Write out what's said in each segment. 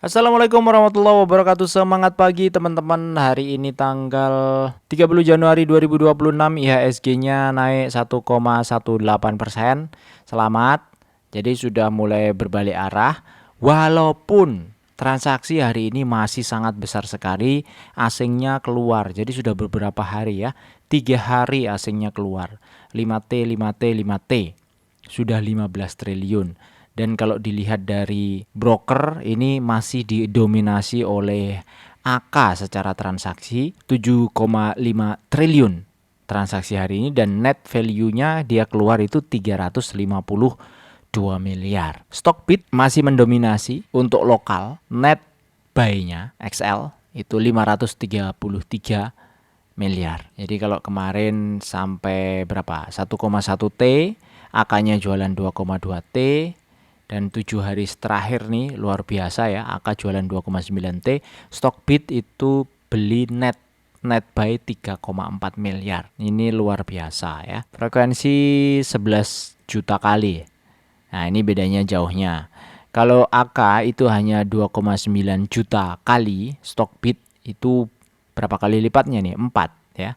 Assalamualaikum warahmatullahi wabarakatuh. Semangat pagi teman-teman. Hari ini tanggal 30 Januari 2026, IHSG-nya naik 1,18%. Selamat. Jadi sudah mulai berbalik arah. Walaupun transaksi hari ini masih sangat besar sekali, asingnya keluar. Jadi sudah beberapa hari ya. 3 hari asingnya keluar. 5T, 5T, 5T. Sudah 15 triliun. Dan kalau dilihat dari broker, ini masih didominasi oleh AK secara transaksi 7,5 triliun transaksi hari ini, dan net value-nya dia keluar itu 352 miliar. Stockbit masih mendominasi untuk lokal, net buy-nya XL itu 533 miliar. Jadi kalau kemarin sampai berapa? 1,1 T, AK-nya jualan 2,2 T. Dan 7 hari terakhir nih luar biasa ya, AK jualan 2,9 T. Stockbit itu beli net buy 3,4 miliar. Ini luar biasa ya. Frekuensi 11 juta kali. Nah, ini bedanya jauhnya. Kalau AK itu hanya 2,9 juta kali, Stockbit itu berapa kali lipatnya nih? 4 ya.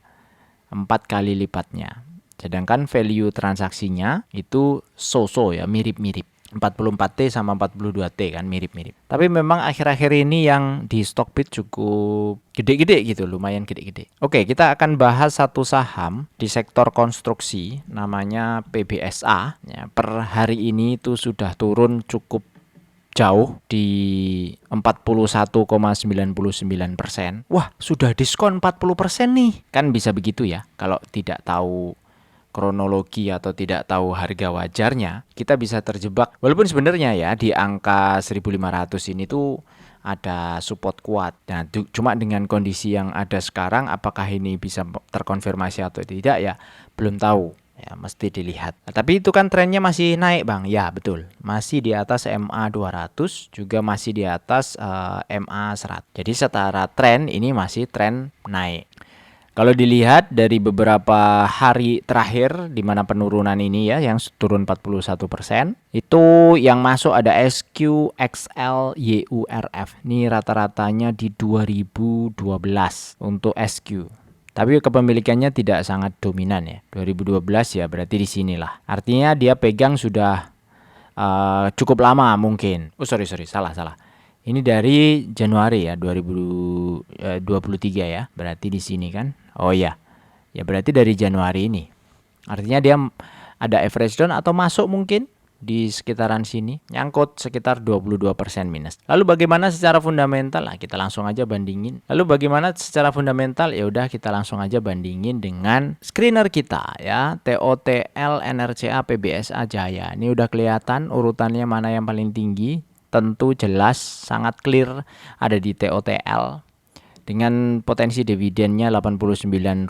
4 kali lipatnya. Sedangkan value transaksinya itu so-so ya, mirip-mirip. 44T sama 42T kan mirip-mirip. Tapi memang akhir-akhir ini yang di Stockbit cukup gede-gede gitu, lumayan gede-gede. Oke, kita akan bahas satu saham di sektor konstruksi namanya PBSA. Ya, per hari ini itu sudah turun cukup jauh di 41,99%. Wah, sudah diskon 40% nih. Kan bisa begitu ya. Kalau tidak tahu kronologi atau tidak tahu harga wajarnya, kita bisa terjebak. Walaupun sebenarnya ya di angka 1.500 ini tuh ada support kuat. Nah, cuma dengan kondisi yang ada sekarang, apakah ini bisa terkonfirmasi atau tidak ya belum tahu. Ya, mesti dilihat. Nah, tapi itu kan trennya masih naik, Bang. Ya, betul. Masih di atas MA 200, juga masih di atas MA 100. Jadi setara tren ini masih tren naik. Kalau dilihat dari beberapa hari terakhir di mana penurunan ini ya yang turun 41%, itu yang masuk ada SQ, XL, YURF. Ini rata-ratanya di 2012 untuk SQ. Tapi kepemilikannya tidak sangat dominan ya. 2012 ya berarti di sinilah. Artinya dia pegang sudah cukup lama mungkin. Oh sorry, salah. Ini dari Januari ya 2023 ya. Berarti di sini kan. Oh iya. Ya berarti dari Januari ini. Artinya dia ada average down atau masuk mungkin di sekitaran sini, nyangkut sekitar 22% minus. Lalu bagaimana secara fundamental? Nah, kita langsung aja bandingin. Lalu bagaimana secara fundamental? Ya udah kita langsung aja bandingin dengan screener kita ya, TOTL, NRCA, PBSA, Jaya. Ini udah kelihatan urutannya mana yang paling tinggi. Tentu jelas sangat clear ada di TOTL dengan potensi dividennya Rp89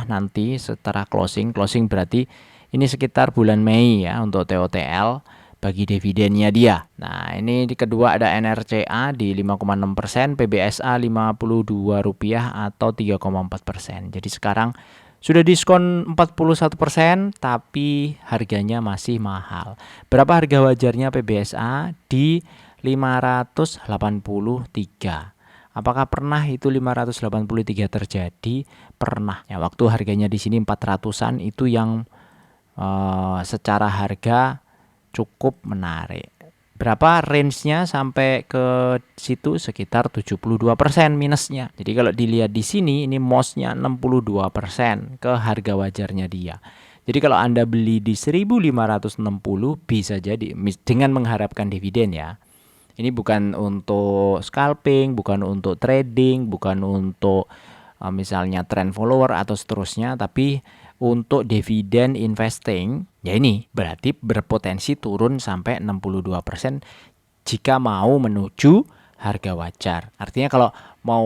nanti setelah closing berarti ini sekitar bulan Mei ya untuk TOTL bagi dividennya dia. Nah, ini di kedua ada NRCA di 5,6%, PBSA Rp52 atau 3,4%. Jadi sekarang sudah diskon 41%, tapi harganya masih mahal. Berapa harga wajarnya PBSA? Di 583. Apakah pernah itu 583 terjadi? Pernah. Ya, waktu harganya di sini 400-an itu yang secara harga cukup menarik. Berapa range-nya sampai ke situ? Sekitar 72% minusnya. Jadi kalau dilihat di sini ini MOS-nya 62% ke harga wajarnya dia. Jadi kalau Anda beli di 1560 bisa jadi dengan mengharapkan dividen ya. Ini bukan untuk scalping, bukan untuk trading, bukan untuk misalnya trend follower atau seterusnya, tapi untuk dividen investing, ya ini berarti berpotensi turun sampai 62% jika mau menuju harga wajar. Artinya kalau mau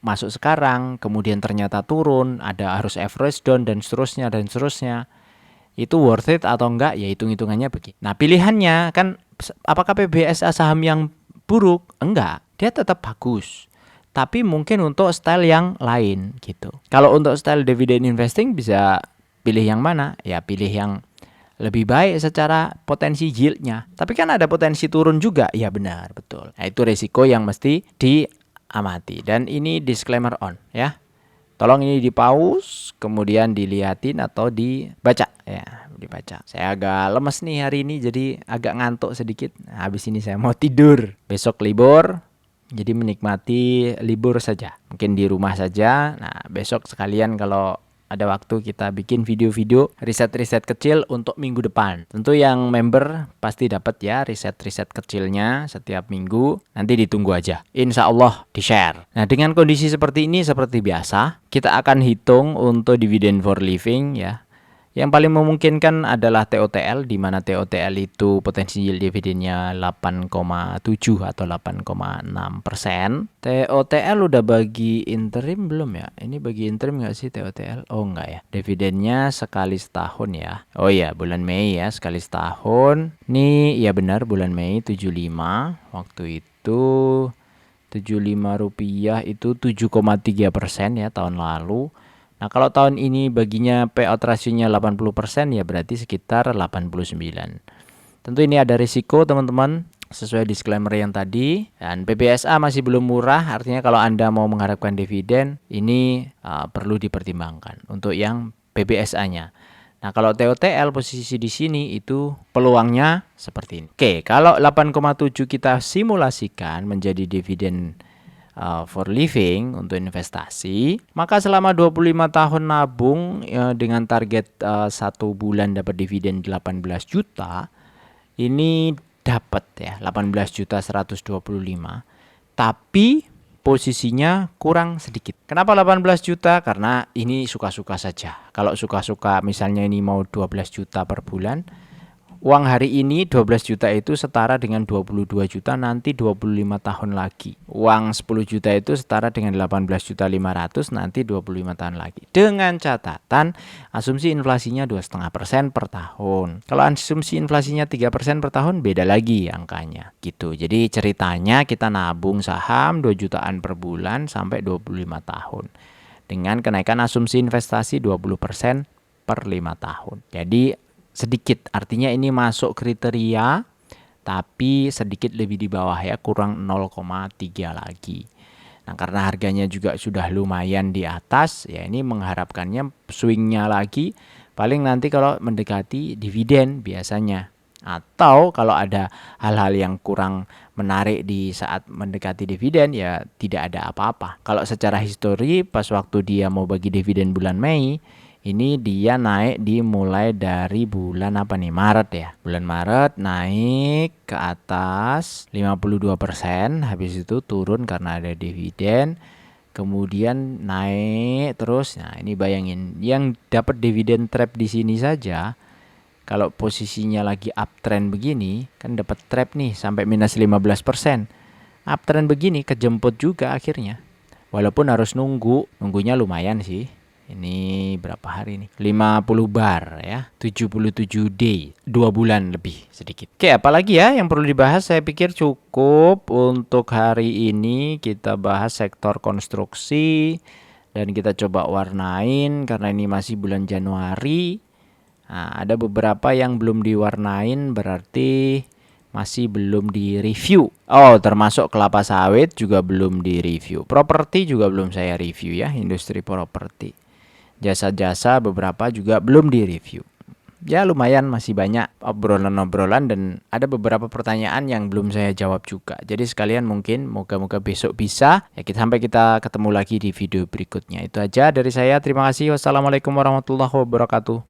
masuk sekarang, kemudian ternyata turun, ada harus average down dan seterusnya, itu worth it atau enggak, ya hitung-hitungannya begitu. Nah pilihannya kan, apakah PBSA saham yang buruk? Enggak, dia tetap bagus. Tapi mungkin untuk style yang lain gitu. Kalau untuk style dividend investing bisa pilih yang mana? Ya pilih yang lebih baik secara potensi yieldnya. Tapi kan ada potensi turun juga. Ya benar, betul. Nah, itu resiko yang mesti diamati. Dan ini disclaimer on ya. Tolong ini di pause, kemudian dilihatin atau dibaca ya, dibaca. Saya agak lemes nih hari ini, jadi agak ngantuk sedikit. Nah, habis ini saya mau tidur. Besok libur, jadi menikmati libur saja. Mungkin di rumah saja. Nah, besok sekalian kalau ada waktu kita bikin video-video riset-riset kecil untuk minggu depan. Tentu yang member pasti dapat ya riset-riset kecilnya setiap minggu. Nanti ditunggu aja. Insya Allah di-share. Nah, dengan kondisi seperti ini seperti biasa, kita akan hitung untuk dividen for living ya. Yang paling memungkinkan adalah TOTL, di mana TOTL itu potensi yield dividennya 8,7 atau 8,6%. TOTL udah bagi interim belum ya? Ini bagi interim nggak sih TOTL? Oh enggak ya. Dividennya sekali setahun ya. Oh iya, bulan Mei ya, sekali setahun. Nih ya benar, bulan Mei 75. Waktu itu 75 rupiah itu 7,3% ya tahun lalu. Nah, kalau tahun ini baginya payout rasionya 80% ya berarti sekitar 89. Tentu ini ada risiko teman-teman sesuai disclaimer yang tadi. Dan PBSA masih belum murah, artinya kalau Anda mau mengharapkan dividen ini perlu dipertimbangkan untuk yang PBSA-nya. Nah, kalau TOTL posisi di sini itu peluangnya seperti ini. Oke, kalau 8,7 kita simulasikan menjadi dividen for living untuk investasi, maka selama 25 tahun nabung dengan target 1 bulan dapat dividen 18 juta, ini dapat ya 18.125. Tapi posisinya kurang sedikit. Kenapa 18 juta? Karena ini suka-suka saja. Kalau suka-suka misalnya ini mau 12 juta per bulan, uang hari ini 12 juta itu setara dengan 22 juta nanti 25 tahun lagi. Uang 10 juta itu setara dengan 18.500.000 nanti 25 tahun lagi. Dengan catatan asumsi inflasinya 2,5% per tahun. Kalau asumsi inflasinya 3% per tahun beda lagi angkanya. Gitu. Jadi ceritanya kita nabung saham 2 jutaan per bulan sampai 25 tahun. Dengan kenaikan asumsi investasi 20% per 5 tahun. Jadi sedikit, artinya ini masuk kriteria tapi sedikit lebih di bawah ya, kurang 0,3 lagi. Nah, karena harganya juga sudah lumayan di atas ya, ini mengharapkannya swingnya lagi paling nanti kalau mendekati dividen biasanya, atau kalau ada hal-hal yang kurang menarik di saat mendekati dividen ya tidak ada apa-apa. Kalau secara histori pas waktu dia mau bagi dividen bulan Mei, ini dia naik dimulai dari bulan apa nih? Maret ya. Bulan Maret naik ke atas 52%, habis itu turun karena ada dividen. Kemudian naik terus. Nah, ini bayangin yang dapat dividen trap di sini saja. Kalau posisinya lagi uptrend begini, kan dapat trap nih sampai minus 15%. Uptrend begini kejemput juga akhirnya. Walaupun harus nunggunya lumayan sih. Ini berapa hari nih? 50 bar ya, 77 day, 2 bulan lebih sedikit. Oke, apalagi ya yang perlu dibahas? Saya pikir cukup untuk hari ini. Kita bahas sektor konstruksi dan kita coba warnain karena ini masih bulan Januari. Nah, ada beberapa yang belum diwarnain berarti masih belum di-review. Oh, termasuk kelapa sawit juga belum di-review. Properti juga belum saya review ya, industri properti. Jasa-jasa beberapa juga belum di-review. Ya lumayan masih banyak obrolan-obrolan dan ada beberapa pertanyaan yang belum saya jawab juga. Jadi sekalian mungkin moga-moga besok bisa. Ya sampai kita ketemu lagi di video berikutnya. Itu aja dari saya. Terima kasih. Wassalamualaikum warahmatullahi wabarakatuh.